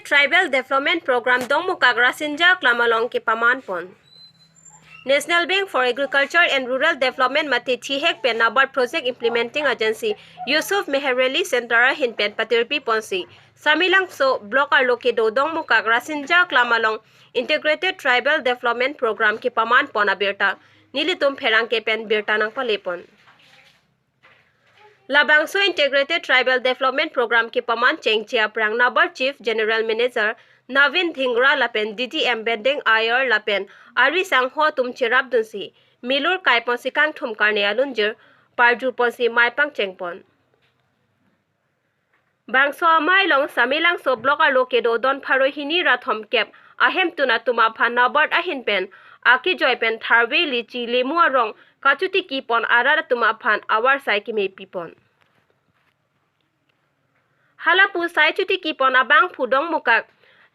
Tribal Development Program Dongmu Kagrasinja Klamalong ke Pamanpon. National Bank for Agriculture and Rural Development Mati Chihek Pen Nabard Project Implementing Agency Yusuf Meherali Center Hinpen Patirpi Ponsi Samilang So Blocker Lokedo Dongmu Kagrasinja Klamalong Integrated Tribal Development Program ke Pamanpon Abirta Nilitum Perang ke Pen Birta Nang Palepon. Labangso Integrated Tribal Development Program ke Paman Chengchia Prang Nabar Chief General Manager Navin Dhingra Lapen DDM Bending Ayer Lapen Ari Sangho Tum Chirap Dunsi Milur Kaipon Sikang Thum Karne Alunjir Parju Ponsi Maipang Chengpon Bangso Amai Long Samilang So Blocker Lokedo Don Parohini Rathom Kep Ahem Tuna Tuma Pan Nabar Ahin Pen Aki Joy Pen Tharwe Lichi Lemua Rong Kachuti Kipon Arara Tuma Pan Awar Saiki Me Pipon Halapu Saichuti Kipon Abang Pudong Mukak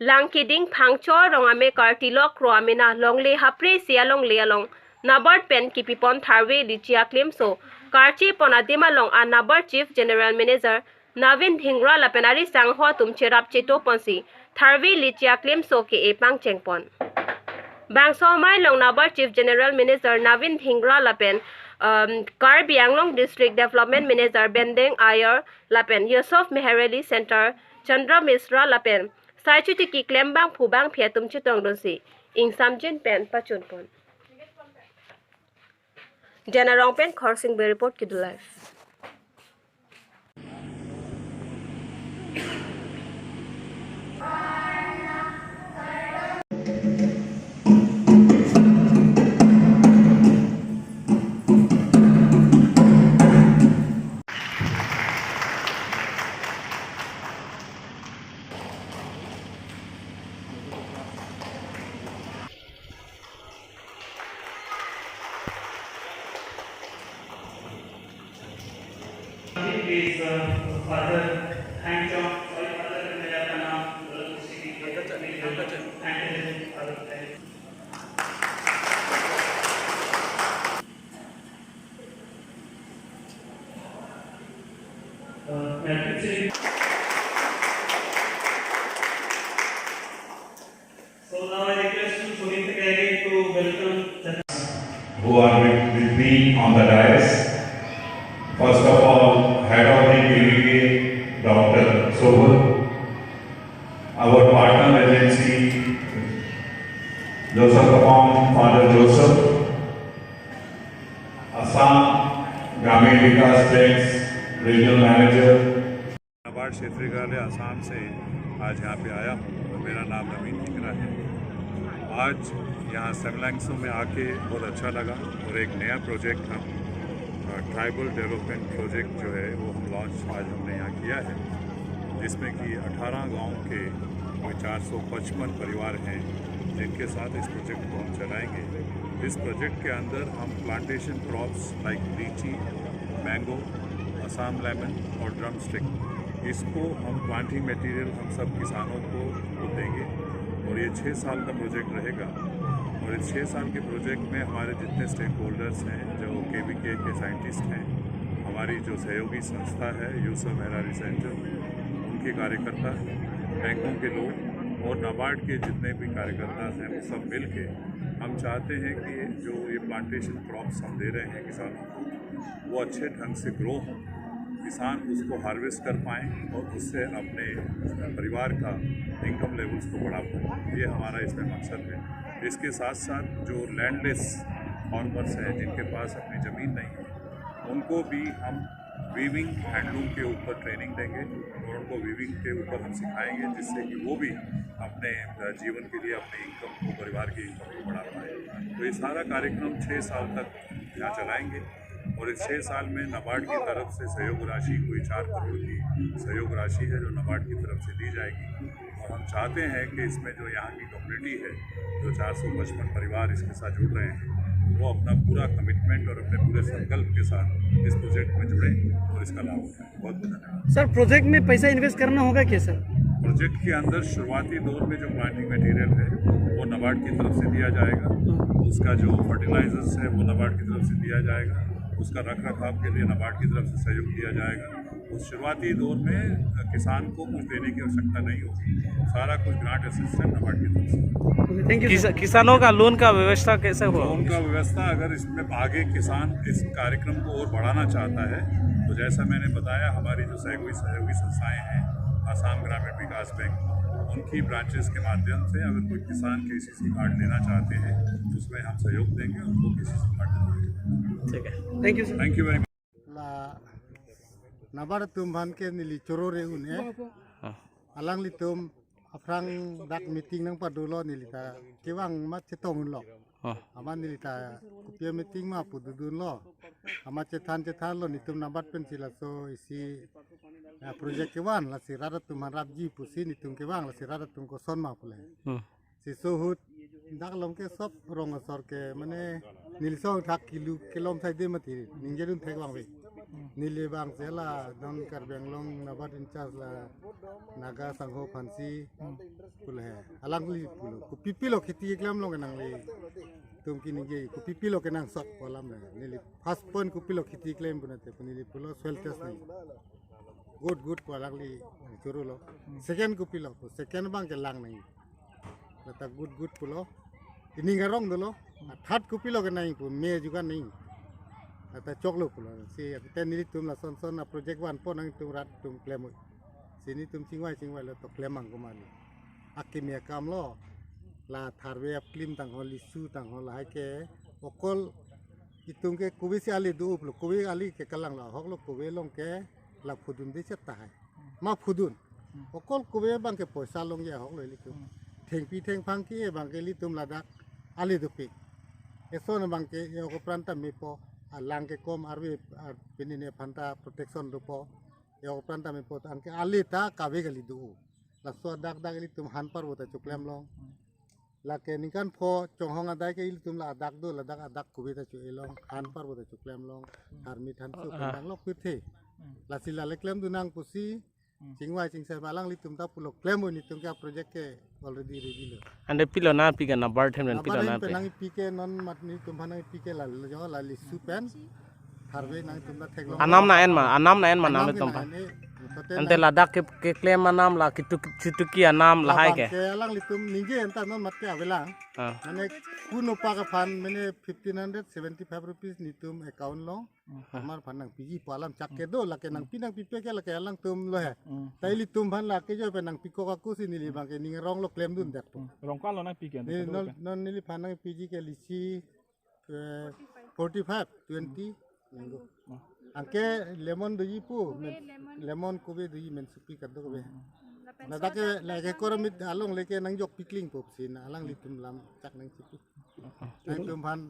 Lang Kiding Pangcho Rongame Kartilok Roamina Longle Hapre Sialong Lealong Nabard Pen Kipipon Tharwe Lichia Klimso Karchi Ponadima Long a Nabard Chief General Manager Navin Dhingra Lapenari Sangho Tum Cherap Cheto Ponsi Tharwe Lichia Klimso ke Epang Chengpon Bangso Mai Long Nabard Chief General Manager Navin Dhingra Lapen Karbi Anglong District Development Manager Bendeng Ayer Lapen Yusuf Meherali Center Chandra Misra Lapen Saichuti ki Klembang Pubang Piatum Chitong Donsi Ing Samjin Pen Pachun Pon Janarong Pen Khorsing Be Report ki life Is Father Hang Chong, sorry, Father Nayatana, so now I request you Sunit Kagari to welcome who are with me on the dais. First of all, Head of the PVK, Dr. Sobul, our partner agency, Joseph Kapong, Father Joseph, Assam Gramin Vikas Bank Regional Manager. NABARD क्षेत्रीय कार्यालय आसाम से आज यहाँ पे आया हूँ। मेरा नाम नवीन धिंगरा है। आज यहाँ सेमलैंगसो में आके बहुत अच्छा लगा और एक नया प्रोजेक्ट हम ट्राइबल डेवलपमेंट प्रोजेक्ट जो है वो हम लॉन्च आज हमने यहाँ किया है, जिसमें कि 18 गांव के कोई 455 परिवार हैं जिनके साथ इस प्रोजेक्ट को हम चलाएंगे। इस प्रोजेक्ट के अंदर हम प्लांटेशन क्रॉप्स लाइक लीची, मैंगो, असम लेमन और ड्रम स्टिक, इसको हम प्लांटिंग मटेरियल हम सब किसानों को देंगे और ये 6 साल का प्रोजेक्ट रहेगा। और इस 6 साल के प्रोजेक्ट में हमारे जितने स्टेक होल्डर्स हैं, जो KVK के साइंटिस्ट हैं, हमारी जो सहयोगी संस्था है यूसुफ मेहराली सेंटर, उनके कार्यकर्ता, बैंकों के लोग और नाबार्ड के जितने भी कार्यकर्ता हैं, वो सब मिल के हम चाहते हैं कि जो ये प्लांटेशन क्रॉप्स हम दे रहे हैं किसानों को, वो अच्छे ढंग से ग्रो हों, किसान उसको हार्वेस्ट कर पाएँ और उससे अपने परिवार का इनकम लेवल्स को बढ़ा पाएँ। ये हमारा इसमें मकसद है। इसके साथ साथ जो लैंडलेस फार्मर्स हैं, जिनके पास अपनी ज़मीन नहीं है, उनको भी हम वीविंग हैंडलूम के ऊपर ट्रेनिंग देंगे और उनको वीविंग के ऊपर हम सिखाएंगे, जिससे कि वो भी अपने जीवन के लिए अपने इनकम को, परिवार की इनकम को बढ़ा पाए। तो ये सारा कार्यक्रम 6 साल तक यहाँ चलाएँगे और इस 6 साल में नाबार्ड की तरफ से सहयोग राशि कोई 4 करोड़ की सहयोग राशि है जो नाबार्ड की तरफ से दी जाएगी। और हम चाहते हैं कि इसमें जो यहाँ की कम्युनिटी है, जो 455 परिवार इसके साथ जुड़ रहे हैं, वो अपना पूरा कमिटमेंट और अपने पूरे संकल्प के साथ इस प्रोजेक्ट में जुड़ें और इसका लाभ उठाएं। बहुत बहुत धन्यवाद। सर, प्रोजेक्ट में पैसा इन्वेस्ट करना होगा क्या सर? प्रोजेक्ट के अंदर शुरुआती दौर में जो प्लांटिंग मटेरियल है वो नाबार्ड की तरफ से दिया जाएगा, उसका जो फर्टिलाइजर्स है वो नाबार्ड की तरफ से दिया जाएगा, उसका रख रखाव के लिए नाबार्ड की तरफ से सहयोग दिया जाएगा उस शुरुआती दौर में किसान को कुछ देने की आवश्यकता नहीं होगी, सारा कुछ ग्रांट असिस्टेंट नाबार्ड की तरफ से। Thank you. किसानों का लोन का व्यवस्था कैसे हुआ? लोन का व्यवस्था अगर इसमें आगे किसान इस कार्यक्रम को और बढ़ाना चाहता है तो जैसा मैंने बताया, हमारी जो सहयोगी संस्थाएं हैं, आसाम ग्रामीण विकास बैंक, उनकी ब्रांचेस के माध्यम से अगर कोई किसान KCC कार्ड लेना चाहते हैं तो उसमें हम सहयोग देंगे, उनको KCC कार्ड देंगे। ठीक है, thank you sir. Thank you very much. Nabar tum ban ke nili coro re un alang li tum aprang dak meeting nang padulo nili ta kiwang mat cetong lo aman nili ta kupia meeting ma pududun lo amat cetan lo nitum nabat pen sila so isi project kiwan la si radat tum harap ji pusi nitum kiwang la si radat tum ko son ma pule si sohut dak lom ke sop rong asor ke mane nili song thak kilom sai de mati ningerun thegwang we नीले बांग से ला दम कर बेंगलोंग नबाद in charge ला नागा संघो फंसी पुल है अलगली पुल को पिपिलो खेती एकलम लोग नंगले तुम की निजे को पिपिलो के नंग सक कोलम है नीले फर्स्ट पॉइंट को पिलो खेती एकलम बनते नीले पुलो सोइल टेस्ट नहीं गुड को अलगली चुरू लो सेकंड को पिलो को सेकंड बांग के लांग नहीं लता good पुलो ini ngarong dulu third ko pilo ke naing ko me juga naing ata choklo pulo si ten ni tum la son na project wan pon ang tum rat tum klem sini tum singwai lo to klemang ko mali akimia kam lo la tharwe ap klim tang holi su tang hol hai ke okol itung ke kubi si ali du uplo kubi ali ke kalang la hok lo kubi long ke la phudun de chata hai ma phudun okol kubi bang ke poisa long ya hok lo li tum theng phang ki bang ke li tum la dak ali du pik eso na bang ke yo ko pranta me po alang ke kom arwi pinine phanta protection rupo yo pranta me pot anke alita kabe gali du la so dak gali tum han par bota chuklem long la ke nikan pho chonghong adai ke il tum la dak do la dak kubi ta chu elong han par bota chuklem long armi than su pendang lo pithe la sila leklem du nang pusi singwai singsai balang li tum ta pulo klem ni tum ka project ke already ready lo ande pilo na pika na bar them pilo na penang pike non mat ni tum bhanai pike la jo la li su pen tharwe nang tum la theklo anam na en ma nam le tom pa ante ladak ke claim anam la kituki anam la hai ke alang li tum ninge enta non mat ke avela ane kuno pa ka fan mene 1575 rupees ni tum account lo amar phanang pigi palam chakke do la ke nang pinang pipe ke la ke alang tum lo he taili tum bhan la ke jo penang piko ka ku si ni li bang ke ning rong lo claim dun dak tum rong kan lo na pigi non ni li phanang pigi ke lisi 45 20 mango angke lemon do yipu lemon ko be do yi men supi kad do be na da ke la ke koromit along leke nang jok pikling pop sin alang litum lam chak nang supi nang tum han